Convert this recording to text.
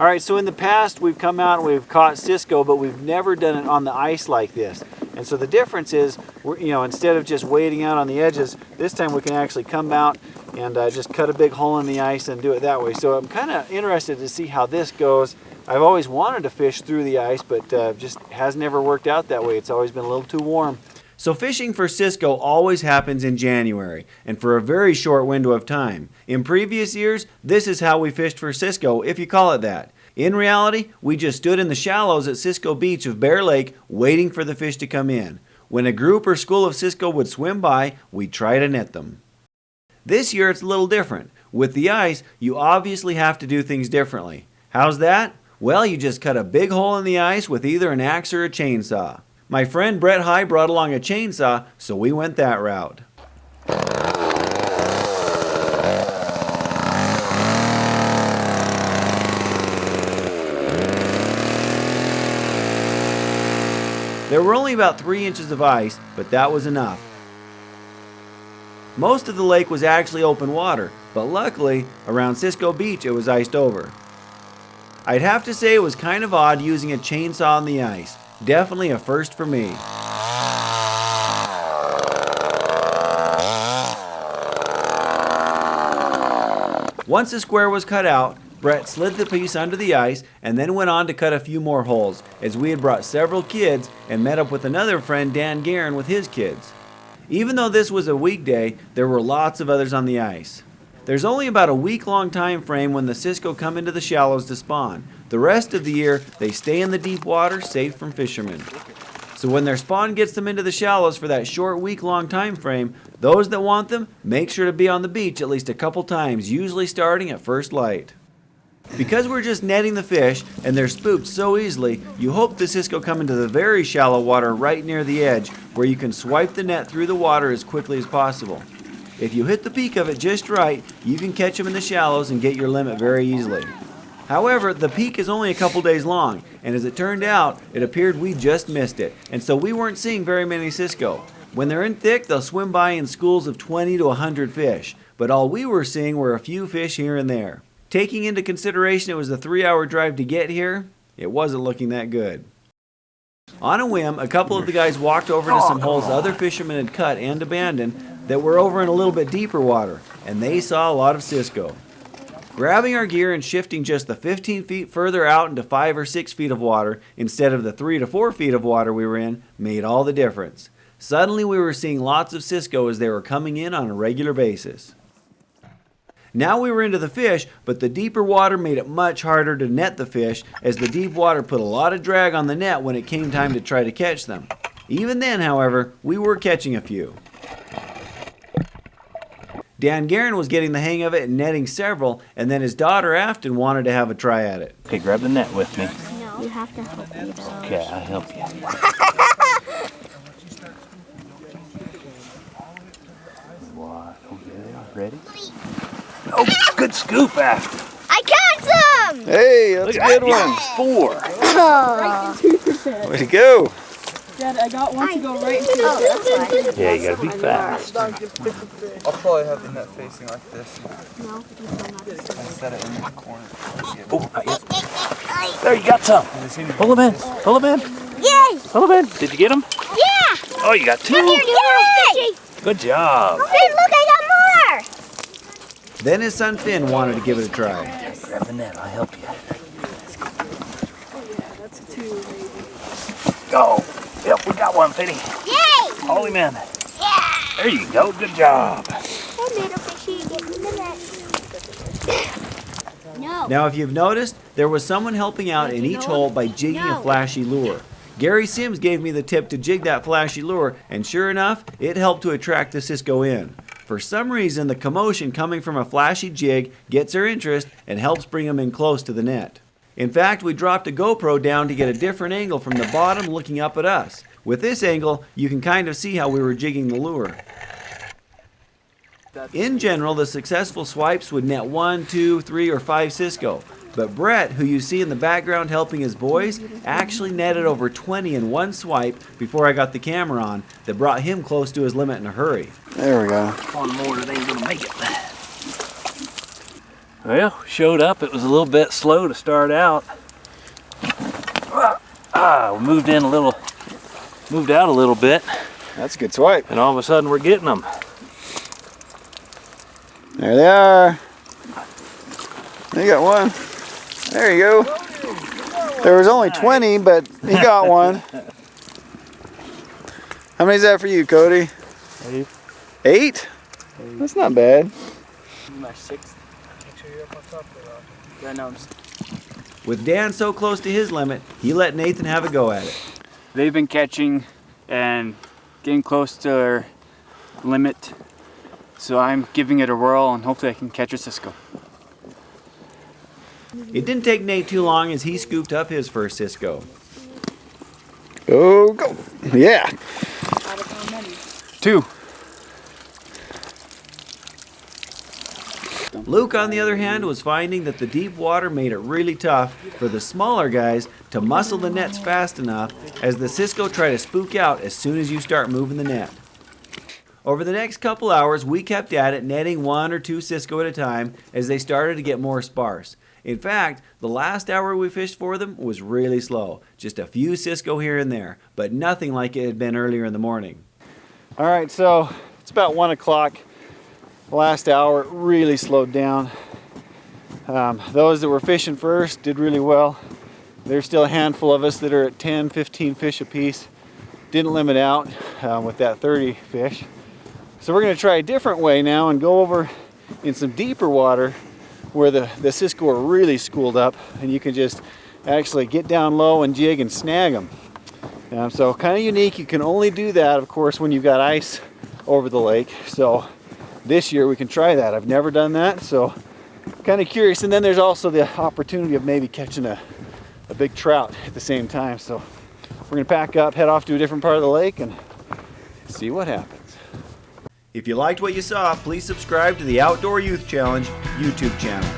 All right, so in the past we've come out and we've caught Cisco, but we've never done it on the ice like this. And so the difference is, instead of just wading out on the edges, this time we can actually come out and just cut a big hole in the ice and do it that way. So I'm kind of interested to see how this goes. I've always wanted to fish through the ice, but just hasn't ever worked out that way. It's always been a little too warm. So fishing for Cisco always happens in January, and for a very short window of time. In previous years, this is how we fished for Cisco, if you call it that. In reality, we just stood in the shallows at Cisco Beach of Bear Lake waiting for the fish to come in. When a group or school of Cisco would swim by, we'd try to net them. This year it's a little different. With the ice, you obviously have to do things differently. How's that? Well, you just cut a big hole in the ice with either an axe or a chainsaw. My friend Brett High brought along a chainsaw, so we went that route. There were only about 3 inches of ice, but that was enough. Most of the lake was actually open water, but luckily, around Cisco Beach it was iced over. I'd have to say it was kind of odd using a chainsaw on the ice. Definitely a first for me. Once the square was cut out, Brett slid the piece under the ice and then went on to cut a few more holes, as we had brought several kids and met up with another friend, Dan Guerin, with his kids. Even though this was a weekday, there were lots of others on the ice. There's only about a week-long time frame when the Cisco come into the shallows to spawn. The rest of the year, they stay in the deep water, safe from fishermen. So when their spawn gets them into the shallows for that short week-long time frame, those that want them, make sure to be on the beach at least a couple times, usually starting at first light. Because we're just netting the fish, and they're spooked so easily, you hope the Cisco come into the very shallow water right near the edge, where you can swipe the net through the water as quickly as possible. If you hit the peak of it just right, you can catch them in the shallows and get your limit very easily. However, the peak is only a couple days long, and as it turned out, it appeared we just missed it, and so we weren't seeing very many Cisco. When they're in thick, they'll swim by in schools of 20 to 100 fish, but all we were seeing were a few fish here and there. Taking into consideration it was a 3-hour drive to get here, it wasn't looking that good. On a whim, a couple of the guys walked over to some holes other fishermen had cut and abandoned that were over in a little bit deeper water, and they saw a lot of Cisco. Grabbing our gear and shifting just the 15 feet further out into 5 or 6 feet of water instead of the 3 to 4 feet of water we were in made all the difference. Suddenly we were seeing lots of Cisco as they were coming in on a regular basis. Now we were into the fish, but the deeper water made it much harder to net the fish, as the deep water put a lot of drag on the net when it came time to try to catch them. Even then, however, we were catching a few. Dan Guerin was getting the hang of it and netting several, and then his daughter Afton wanted to have a try at it. Okay, grab the net with me. No, you have to help me though. Okay, I'll help you. Ready? Oh, good scoop, Afton. I got some! Hey, that's a good one. 4. Oh. Way to go. Dad, I got one to go right into the Yeah, you gotta be fast. I'll probably have the net facing like this. No, I set it in the corner. Oh, not yet. There, you got some. Pull them in. Pull them in. Yay! Pull them in. Did you get them? Yeah! Oh, you got 2. Yay! Good job. Hey, look, I got more! Then his son Finn wanted to give it a try. Grab the net. I'll help you. That's 2, maybe. Go. Yep, we got one, Finny. Yay! Haul him in. Yeah! There you go. Good job. Hey, little fishy, get in the net. No. Now if you've noticed, there was someone helping out in each hole by jigging a flashy lure. Gary Sims gave me the tip to jig that flashy lure, and sure enough, it helped to attract the Cisco in. For some reason, the commotion coming from a flashy jig gets their interest and helps bring them in close to the net. In fact, we dropped a GoPro down to get a different angle from the bottom looking up at us. With this angle, you can kind of see how we were jigging the lure. In general, the successful swipes would net 1, 2, 3, or 5 Cisco. But Brett, who you see in the background helping his boys, actually netted over 20 in one swipe before I got the camera on that brought him close to his limit in a hurry. There we go. One more that ain't gonna make it. Well, showed up. It was a little bit slow to start out. We moved out a little bit, That's a good swipe. and all of a sudden we're getting them. There they are. You got one. There you go. There was only 20, but he got one. How many is that for you, Cody? 8. 8? That's not bad. My 6th. Make sure you're up on top of the rock. Yeah, no, I'm just... With Dan so close to his limit, he let Nathan have a go at it. They've been catching and getting close to their limit, so I'm giving it a whirl and hopefully I can catch a Cisco. It didn't take Nate too long as he scooped up his first Cisco. Oh, go. Yeah. 2. Luke, on the other hand, was finding that the deep water made it really tough for the smaller guys to muscle the nets fast enough as the Cisco try to spook out as soon as you start moving the net. Over the next couple hours, we kept at it, netting 1 or 2 Cisco at a time as they started to get more sparse. In fact, the last hour we fished for them was really slow. Just a few Cisco here and there, but nothing like it had been earlier in the morning. All right, so it's about 1 o'clock. Last hour it really slowed down. Those that were fishing first did really well. There's still a handful of us that are at 10, 15 fish apiece. Didn't limit out with that 30 fish. So we're going to try a different way now and go over in some deeper water where the Cisco are really schooled up, and you can just actually get down low and jig and snag them. So kind of unique. You can only do that, of course, when you've got ice over the lake. So this year we can try that. I've never done that, so kind of curious. And then there's also the opportunity of maybe catching a big trout at the same time. So we're going to pack up, head off to a different part of the lake, and see what happens. If you liked what you saw, please subscribe to the Outdoor Youth Challenge YouTube channel.